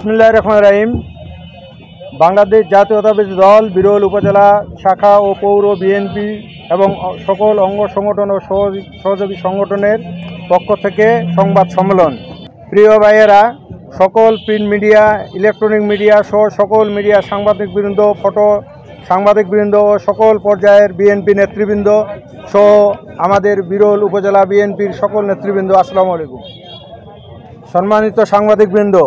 বিসমিল্লাহির রহমানির রহিম। বাংলাদেশ জাতীয়তাবাদী দল বিরল উপজেলা শাখা ও পৌর বিএনপি এবং সকল অঙ্গ সংগঠন ও সহযোগী সংগঠনের পক্ষ থেকে সংবাদ সম্মেলন। প্রিয় ভাইয়েরা, সকল প্রিন্ট মিডিয়া, ইলেকট্রনিক মিডিয়া সহ সকল মিডিয়া সাংবাদিকবৃন্দ, ফটো সাংবাদিকবৃন্দ ও সকল পর্যায়ের বিএনপি নেতৃবৃন্দ সহ আমাদের বিরল উপজেলা বিএনপির সকল নেতৃবৃন্দ, আসসালামু আলাইকুম। সম্মানিত সাংবাদিকবৃন্দ,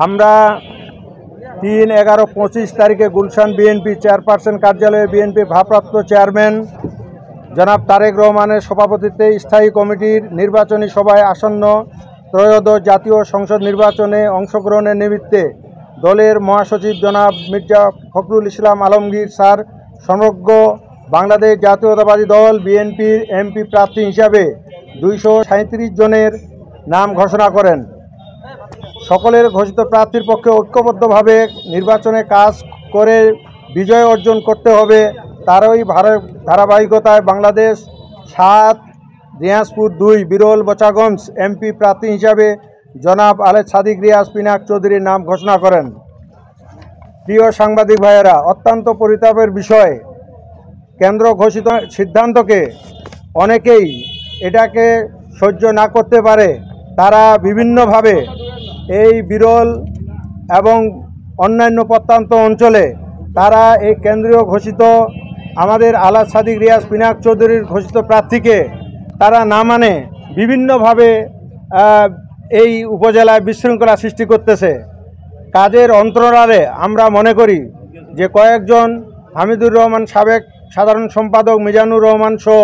আমরা 3/11/25 তারিখে গুলশান বিএনপি চেয়ারপারসন কার্যালয়ে বিএনপি ভারপ্রাপ্ত চেয়ারম্যান জনাব তারেক রহমানের সভাপতিত্বে স্থায়ী কমিটির নির্বাচনী সভায় আসন্ন ত্রয়োদশ জাতীয় সংসদ নির্বাচনে অংশগ্রহণের নিমিত্তে দলের মহাসচিব জনাব মির্জা ফখরুল ইসলাম আলমগীর স্যার সমগ্র বাংলাদেশ জাতীয়তাবাদী দল বিএনপির এমপি প্রার্থী হিসাবে 237 জনের নাম ঘোষণা করেন। সকলের ঘোষিত প্রার্থীর পক্ষে ঐক্যবদ্ধভাবে নির্বাচনে কাজ করে বিজয় অর্জন করতে হবে। তারই ধারাবাহিকতায় বাংলাদেশ 7, দিনাজপুর 2 বিরল বোচাগঞ্জ এমপি প্রার্থী হিসাবে জনাব আলেদ সাদিক রিয়াজ পিনাক চৌধুরীর নাম ঘোষণা করেন। প্রিয় সাংবাদিক ভাইয়েরা, অত্যন্ত পরিতাপের বিষয়, কেন্দ্র ঘোষিত সিদ্ধান্তকে অনেকেই এটাকে সহ্য না করতে পারে। তারা বিভিন্নভাবে এই বিরল এবং অন্যান্য প্রত্যন্ত অঞ্চলে তারা এই কেন্দ্রীয় ঘোষিত আমাদের আলেদ সাদিক রিয়াজ পিনাক চৌধুরীর ঘোষিত প্রার্থীকে তারা না মানে বিভিন্নভাবে এই উপজেলায় বিশৃঙ্খলা সৃষ্টি করতেছে। কাজের অন্তরালে আমরা মনে করি যে কয়েকজন, হামিদুর রহমান সাবেক সাধারণ সম্পাদক, মিজানুর রহমান সহ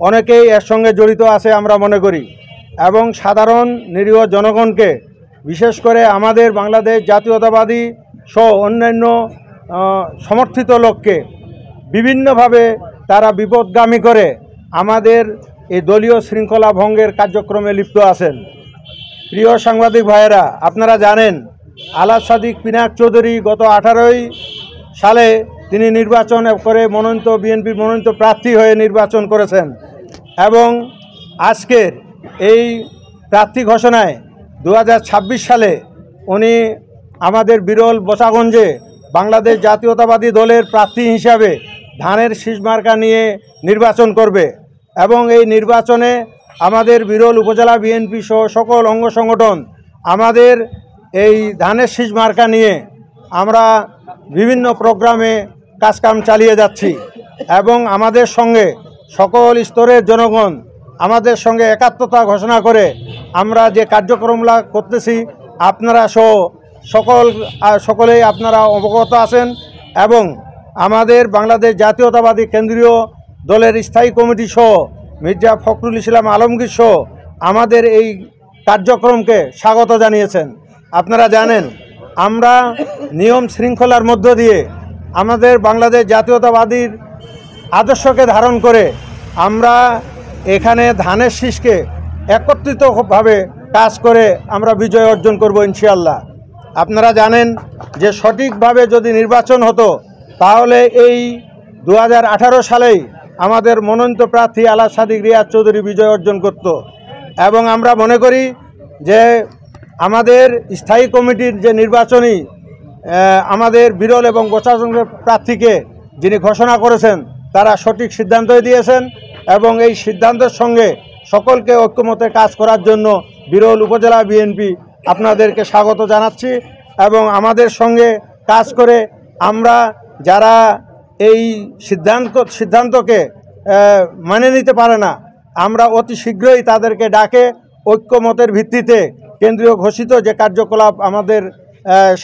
অনেকেই এর সঙ্গে জড়িত আছে আমরা মনে করি, এবং সাধারণ নিরীহ জনগণকে, বিশেষ করে আমাদের বাংলাদেশ জাতীয়তাবাদী সহ অন্যান্য সমর্থিত লোককে বিভিন্নভাবে তারা বিপদগামী করে আমাদের এই দলীয় শৃঙ্খলা ভঙ্গের কার্যক্রমে লিপ্ত আছেন। প্রিয় সাংবাদিক ভাইয়েরা, আপনারা জানেন আলেদ সাদিক পিনাক চৌধুরী গত 18 সালে তিনি নির্বাচন করে বিএনপির মনোনীত প্রার্থী হয়ে নির্বাচন করেছেন, এবং আজকের এই প্রার্থী ঘোষণায় 2026 সালে উনি আমাদের বিরল বোচাগঞ্জে বাংলাদেশ জাতীয়তাবাদী দলের প্রার্থী হিসাবে ধানের শীষ মার্কা নিয়ে নির্বাচন করবে, এবং এই নির্বাচনে আমাদের বিরল উপজেলা বিএনপি সহ সকল অঙ্গ সংগঠন আমাদের এই ধানের শীষ মার্কা নিয়ে আমরা বিভিন্ন প্রোগ্রামে কাজকাম চালিয়ে যাচ্ছি, এবং আমাদের সঙ্গে সকল স্তরের জনগণ আমাদের সঙ্গে একাত্মতা ঘোষণা করে আমরা যে কার্যক্রমগুলো করতেছি আপনারা সহ সকলেই আপনারা অবগত আছেন, এবং আমাদের বাংলাদেশ জাতীয়তাবাদী কেন্দ্রীয় দলের স্থায়ী কমিটি সহ মির্জা ফখরুল ইসলাম আলমগীর সহ আমাদের এই কার্যক্রমকে স্বাগত জানিয়েছেন। আপনারা জানেন আমরা নিয়ম শৃঙ্খলার মধ্য দিয়ে আমাদের বাংলাদেশ জাতীয়তাবাদীর আদর্শকে ধারণ করে আমরা এখানে ধানের শীষকে একত্রিতভাবে কাজ করে আমরা বিজয় অর্জন করব ইনশাআল্লাহ। আপনারা জানেন যে সঠিকভাবে যদি নির্বাচন হতো তাহলে এই 2018 সালেই আমাদের মনোনীত প্রার্থী আলেদ সাদিক রিয়াজ চৌধুরী বিজয় অর্জন করত, এবং আমরা মনে করি যে আমাদের স্থায়ী কমিটির যে নির্বাচনী আমাদের বিরল এবং বোচাগঞ্জের প্রার্থীকে যিনি ঘোষণা করেছেন তারা সঠিক সিদ্ধান্তই দিয়েছেন, এবং এই সিদ্ধান্তের সঙ্গে সকলকে ঐক্যমতে কাজ করার জন্য বিরল উপজেলা বিএনপি আপনাদেরকে স্বাগত জানাচ্ছি, এবং আমাদের সঙ্গে কাজ করে আমরা যারা এই সিদ্ধান্তকে মেনে নিতে পারে না আমরা অতি শীঘ্রই তাদেরকে ডাকে ঐক্যমতের ভিত্তিতে কেন্দ্রীয় ঘোষিত যে কার্যকলাপ আমাদের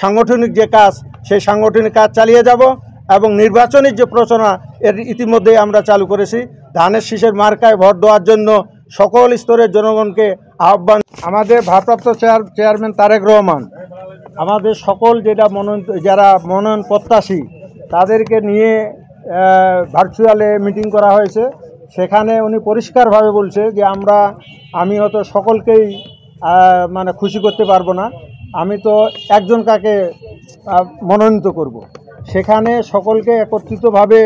সাংগঠনিক যে কাজ সেই সাংগঠনিক কাজ চালিয়ে যাব, এবং নির্বাচনের যে প্রচারণা এর ইতিমধ্যেই আমরা চালু করেছি। ধানের শীষের মার্কায় ভোট দেওয়ার জন্য সকল স্তরের জনগণকে আহ্বান। আমাদের ভারপ্রাপ্ত চেয়ারম্যান তারেক রহমান আমাদের সকল যারা মনোনয়ন প্রত্যাশী তাদেরকে নিয়ে ভার্চুয়ালে মিটিং করা হয়েছে। সেখানে উনি পরিষ্কারভাবে বলছে যে আমি হয়তো সকলকেই খুশি করতে পারবো না, আমি তো একজন কাকে মনোনীত করব। সেখানে সকলকে একত্রিতভাবে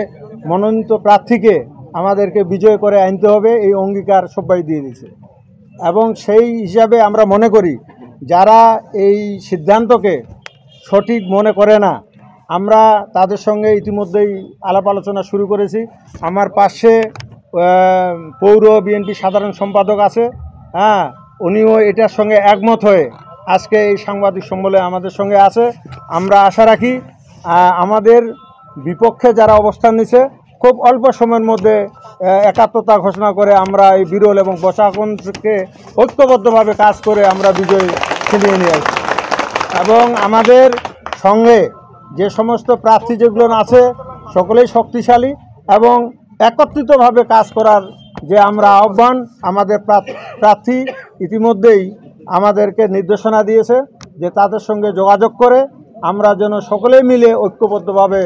মনোনীত প্রার্থীকে আমাদেরকে বিজয় করে আনতে হবে, এই অঙ্গীকার সবাই দিয়ে দিয়েছে। এবং সেই হিসাবে আমরা মনে করি যারা এই সিদ্ধান্তকে সঠিক মনে করে না, আমরা তাদের সঙ্গে ইতিমধ্যেই আলাপ আলোচনা শুরু করেছি। আমার পাশে পৌর বিএনপি সাধারণ সম্পাদক আছে, হ্যাঁ, উনিও এটার সঙ্গে একমত হয়ে আজকে এই সাংবাদিক সম্মেলনে আমাদের সঙ্গে আছে। আমরা আশা রাখি আমাদের বিপক্ষে যারা অবস্থান নিছে খুব অল্প সময়ের মধ্যে একাত্মতা ঘোষণা করে আমরা এই বিরল এবং বসাগঞ্জকে ঐক্যবদ্ধভাবে কাজ করে আমরা বিজয় ছিনিয়ে নিয়ে আসি। এবং আমাদের সঙ্গে যে সমস্ত প্রার্থী যেগুলো আছে সকলেই শক্তিশালী এবং একত্রিতভাবে কাজ করার যে আমরা আহ্বান, আমাদের প্রার্থী ইতিমধ্যেই আমাদেরকে নির্দেশনা দিয়েছে যে তাদের সঙ্গে যোগাযোগ করে আমরা যেন সকলেই মিলে ঐক্যবদ্ধভাবে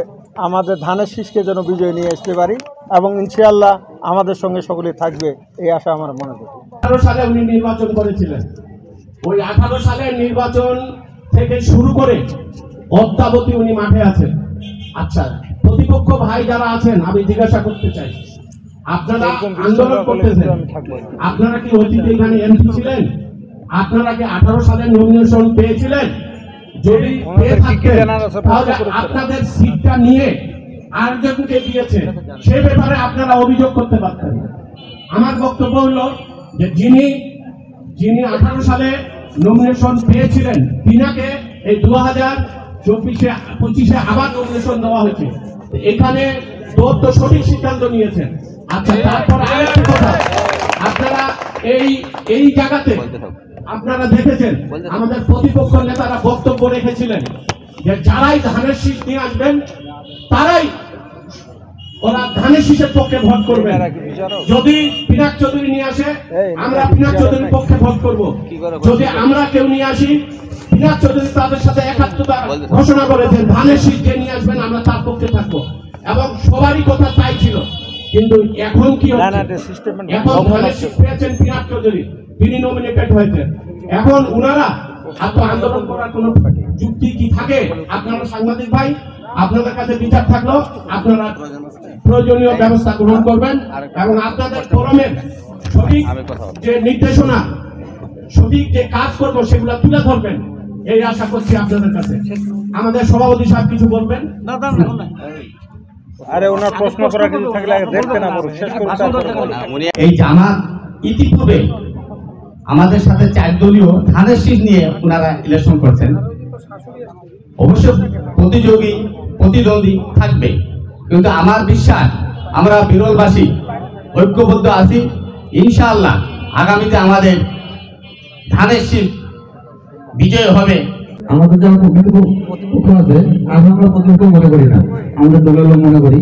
আমাদের ধানের শীষকে যেন বিজয় নিয়ে আসতে পারি এবং ইনশাআল্লাহ আমাদের সঙ্গে সকলেই থাকবে এই আশা আমার মনে করি। 18 সালে উনি নির্বাচন করেছিলেন, ওই 18 সালের নির্বাচন থেকে শুরু করে অদ্যাবধি উনি মাঠে আছেন। আচ্ছা, প্রতিপক্ষ ভাই যারা আছেন আমি জিজ্ঞাসা করতে চাই, আপনারা আন্দোলন করতেছেন, আপনারা কি অতীতে এখানে এমপি ছিলেন? আপনারা কি 18 সালের নমিনেশন পেয়েছিলেন? যদি পেয়ে থাকতেন তাহলে আপনাদের সিটটা নিয়ে আরেকজনকে দিয়েছে সে ব্যাপারে আপনারা অভিযোগ করতে পারতেন। আমার বক্তব্য হলো যে যিনি 18 সালে নমিনেশন পেয়েছিলেন তিনাকে এই 2024-25 আবার নমিনেশন দেওয়া হয়েছে। এখানে তো সঠিক সিদ্ধান্ত নিয়েছেন। আচ্ছা, তারপর আরেকটা কথা, আপনারা এই জায়গাতে আপনারা দেখেছেন আমাদের প্রতিপক্ষ নেতারা বক্তব্য রেখেছিলেন যে যারাই ধানের শীষ নিয়ে আসবেন তারাই ওরা ধানের শীষের পক্ষে ভোট করবে। যদি পিনাক চৌধুরী নিয়ে আসে আমরা পিনাক চৌধুরীর পক্ষে ভোট করব, যদি আমরা কেউ নিয়ে আসি পিনাক চৌধুরী তাদের সাথে একাত্মতা ঘোষণা করেছেন, ধানের শীষ যে নিয়ে আসবেন আমরা তার পক্ষে থাকবো এবং সবারই কথা তাই ছিল। কিন্তু এখন কি হচ্ছে, এখন ধানের শীষ পেয়েছেন পিনাক চৌধুরী, তিনি নমিনেটেড হয়েছেন, এখন উনারা আন্দোলন করার কোন যুক্তি কি থাকে? আপনারা সাংবাদিক ভাই, আপনাদের কাছে বিচার থাকলো, আপনারা প্রয়োজনীয় ব্যবস্থা গ্রহণ করবেন এবং আপনাদের ফোরামের সঠিক যে নির্দেশনা, সঠিক যে কাজ করব সেগুলো তুলে ধরবেন, এই আশা করছি আপনাদের কাছে। আমাদের সভাপতি সাহেব কিছু বলবেন? আরে ওনার প্রশ্ন করা কিছু থাকলে দেখতে না পারো, শেষ করতে। এই জামাত ইতিপূর্বে আমাদের সাথে 4 দলীয় ধানের শীষ নিয়ে ওনারা ইলেকশন করছেন। অবশ্য প্রতিদ্বন্দ্বী থাকবে, কিন্তু আমার বিশ্বাস আমরা বিরলবাসী ঐক্যবদ্ধ আছি। ইনশাআল্লাহ আগামীতে আমাদের ধানের শীষ বিজয় হবে। আমাদের যারা প্রতিপক্ষ আছে আমরা প্রতিপক্ষ মনে করি না, আমাদের দলের লোক মনে করি,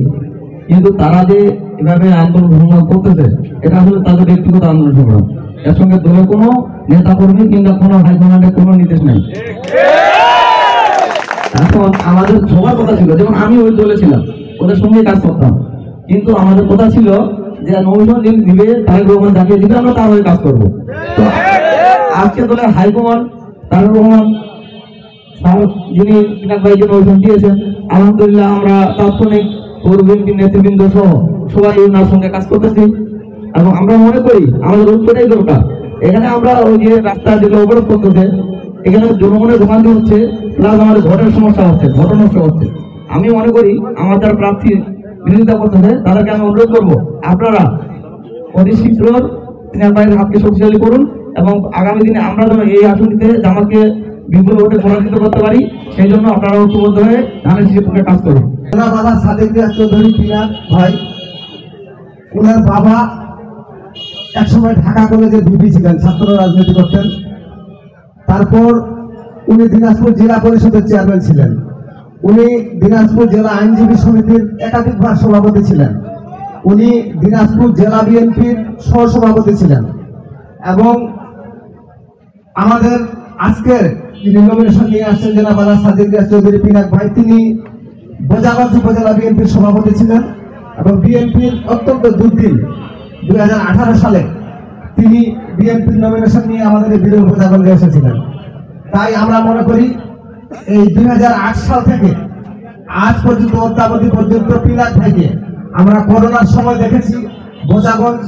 কিন্তু তারা যে এভাবে আন্দোলন সংগ্রাম করতেছে এটা আসলে তাদের ব্যক্তিগত আন্দোলন সংগ্রাম, এর সঙ্গে দলের কোনো নেতা কর্মী কিংবা কোনো হাইকমান্ডের কোনো নির্দেশ নেই। এখন আমাদের সবার কথা ছিল, যেমন আমি ওই দলে ছিলাম, ওদের সঙ্গে কাজ করতাম, কিন্তু আমাদের কথা ছিল যে নমিনেশন যিনি দিবে তারেক রহমান যাকে দিবে আমরা তার হয়ে কাজ করবো। তো আজকে দলের হাইকমান্ড তারেক রহমান যিনি পিনাক ভাইকে নমিনেশন দিয়েছেন, আলহামদুলিল্লাহ আমরা তাৎক্ষণিক পৌর বিএনপি নেতৃবৃন্দ সহ সবাই ওনার সঙ্গে কাজ করতেছি এবং আমরা মনে করি আমাদের ঐক্যটাই দরকার। এখানে আমরা ওই যে রাস্তা যেগুলো অবরোধ করতেছে, এখানে জনগণের ভোগান্তি হচ্ছে, প্লাস আমাদের ভোটের সমস্যা হচ্ছে, ভোট নষ্ট হচ্ছে। আমি মনে করি আমার যারা প্রার্থী বিরোধিতা করতেছে তাদেরকে আমি অনুরোধ করবো আপনারা অতি শীঘ্র পিনাক ভাইয়ের হাতকে শক্তিশালী করুন এবং আগামী দিনে আমরা যেন এই আসনটিতে জামাতকে বিপুল ভোটে পরাজিত করতে পারি, সেই জন্য আপনারা ঐক্যবদ্ধ হয়ে ধানের শীষের পক্ষে কাজ করুন। ওনার বাবা সাদেক রিয়াজ চৌধুরী পিনাক ভাই, ওনার বাবা একসময় ঢাকা কলেজের ভিপি ছিলেন, ছাত্র রাজনীতি করতেন। তারপর উনি দিনাজপুর জেলা পরিষদের চেয়ারম্যান ছিলেন, উনি দিনাজপুর জেলা আইনজীবী সমিতির একাধিকবার সভাপতি ছিলেন, উনি দিনাজপুর জেলা বিএনপির সহসভাপতি ছিলেন এবং আমাদের আজকের যিনি নমিনেশন নিয়ে আসছেন জনাব সাদেক রিয়াজ চৌধুরী পিনাক ভাই, তিনি বোজাগঞ্জ উপজেলা বিএনপির সভাপতি ছিলেন এবং বিএনপির অত্যন্ত দুর্দিন 2018 সালে তিনি বিএনপির নমিনেশন নিয়ে আমাদের এই বিরল বোজাগঞ্জে এসেছিলেন। তাই আমরা মনে করি এই 2008 সাল থেকে আজ পর্যন্ত অদ্যাবধি পর্যন্ত পিনাক ভাইকে আমরা করোনার সময় দেখেছি বোজাগঞ্জ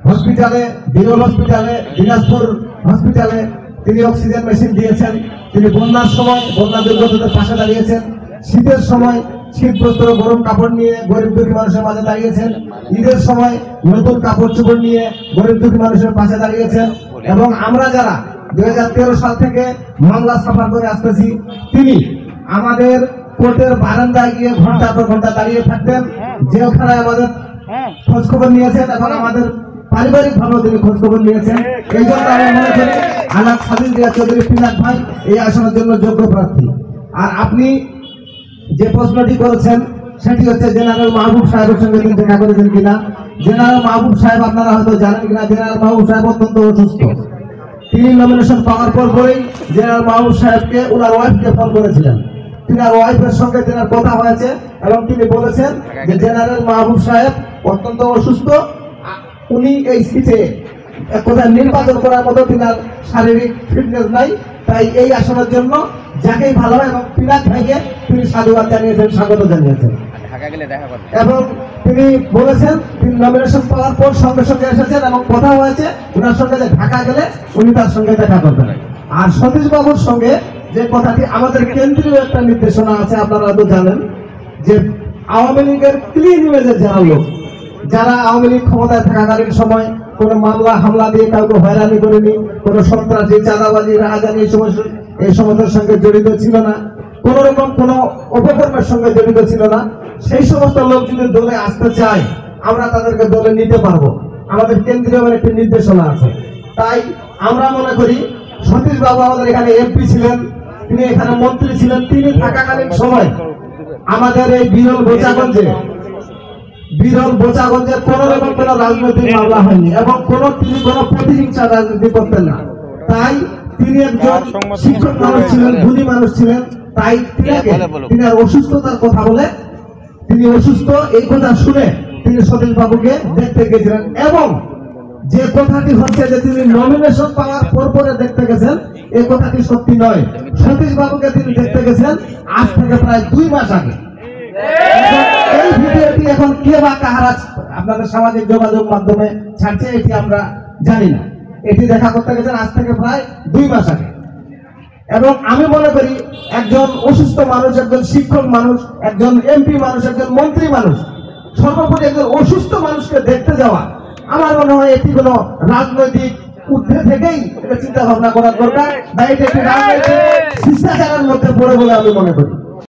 হসপিটালে, বিরল হসপিটালে, দিনাজপুর হসপিটালে তিনি অক্সিজেন মেশিন দিয়েছেন, তিনি বন্যার সময় বন্যা দুর্গতদের পাশে দাঁড়িয়েছেন, শীতের সময় শীত বস্ত্র গরম কাপড় নিয়ে গরিব দুঃখী মানুষের মাঝে দাঁড়িয়েছেন, ঈদের সময় নতুন কাপড় চোপড় নিয়ে গরিব দুঃখী মানুষের পাশে দাঁড়িয়েছেন। এবং আমরা যারা 2013 সাল থেকে মামলা সাফা করে আসতেছি, তিনি আমাদের কোর্টের বারান্দায় গিয়ে ঘন্টা পর ঘন্টা দাঁড়িয়ে থাকতেন, জেলখানায় আমাদের খোঁজখবর নিয়েছেন এবং আমাদের পারিবারিক ভাবে তিনি খোঁজখবর নিয়েছেন। এই জন্য আমি মনে করি আলাপ সাদিক রিয়াজ চৌধুরী পিনাক ভাই এই আসনের জন্য যোগ্য প্রার্থী। আর আপনি যে প্রশ্নটি করেছেন সেটি হচ্ছে জেনারেল মাহবুব সাহেবের সঙ্গে তিনি দেখা করেছেন কিনা। জেনারেল মাহবুব সাহেব আপনারা হয়তো জানেন কিনা, জেনারেল মাহবুব সাহেব অত্যন্ত অসুস্থ। তিনি নমিনেশন পাওয়ার পরেই জেনারেল মাহবুব সাহেবকে ওনার ওয়াইফকে ফোন করেছিলেন। তিনার ওয়াইফের সঙ্গে তিনার কথা হয়েছে এবং তিনি বলেছেন যে জেনারেল মাহবুব সাহেব অত্যন্ত অসুস্থ, উনি এই সিটে কোথায় নির্বাচন করার মতো তিনার শারীরিক ফিটনেস নাই, তাই এই আসনের জন্য যাকেই ভালো হয় এবং পিনাক ভাইকে তিনি সাধুবাদ জানিয়েছেন, স্বাগত জানিয়েছেন। এবং তিনি বলেছেন তিনি নমিনেশন পাওয়ার পর সঙ্গে সঙ্গে এসেছেন এবং কথা হয়েছে ওনার সঙ্গে যে ঢাকা গেলে উনি তার সঙ্গে দেখা করবেন। আর সতীশ বাবুর সঙ্গে যে কথাটি, আমাদের কেন্দ্রীয় একটা নির্দেশনা আছে, আপনারা হয়তো জানেন যে আওয়ামী লীগের ক্লিন ইমেজের যারা লোক, যারা আওয়ামী লীগ ক্ষমতায় থাকাকালীন সময় কোনো মামলা হামলা দিয়ে কাউকে হয়রানি করেনি, কোনো সন্ত্রাসী চাঁদাবাজি রাহাজানি এই সমস্যার সঙ্গে জড়িত ছিল না, কোন রকম কোনো অপকর্মের সঙ্গে জড়িত ছিল না, সেই সমস্ত লোক যদি দলে আসতে চায় আমরা তাদেরকে দলে নিতে পারবো। আমাদের কেন্দ্রীয় একটি নির্দেশনা আছে। তাই আমরা মনে করি সতীশ বাবু আমাদের এখানে এমপি ছিলেন, তিনি এখানে মন্ত্রী ছিলেন, তিনি থাকাকালীন সময় আমাদের এই বিরল বোচাগঞ্জের কোন রকম কোন রাজনৈতিক মামলা হয়নি এবং তিনি কোনো প্রতিহিংসা রাজনীতি করতেন না। তাই তিনি একজন শিক্ষক মানুষ ছিলেন, ধনী মানুষ ছিলেন। তাই তিনি অসুস্থতার কথা বলে, তিনি অসুস্থ এই কথা শুনে তিনি সতীশ বাবুকে দেখতে গেছিলেন। এবং যে কথাটি হচ্ছে যে তিনি নমিনেশন পাওয়ার পরে দেখতে গেছেন, এই কথাটি সত্যি নয়। সতীশ বাবুকে তিনি দেখতে গেছেন আজ থেকে প্রায় 2 মাস আগে। এই ভিডিওটি এখন কে বা কাহারা আপনাদের সামাজিক যোগাযোগ মাধ্যমে ছাড়ছে এটি আমরা জানি না। এটি দেখা করতে গেছেন আজ থেকে প্রায় 2 মাস আগে। এবং আমি মনে করি একজন অসুস্থ মানুষ, একজন শিক্ষক মানুষ, একজন এমপি মানুষ, একজন মন্ত্রী মানুষ, সর্বোপরি একজন অসুস্থ মানুষকে দেখতে যাওয়া, আমার মনে হয় এটি কোনো রাজনৈতিক ঊর্ধ্বে থেকেই এটা চিন্তা ভাবনা করার দরকার, বা এটি একটি রাজনৈতিক শিষ্টাচারের মধ্যে পড়ে বলে আমি মনে করি।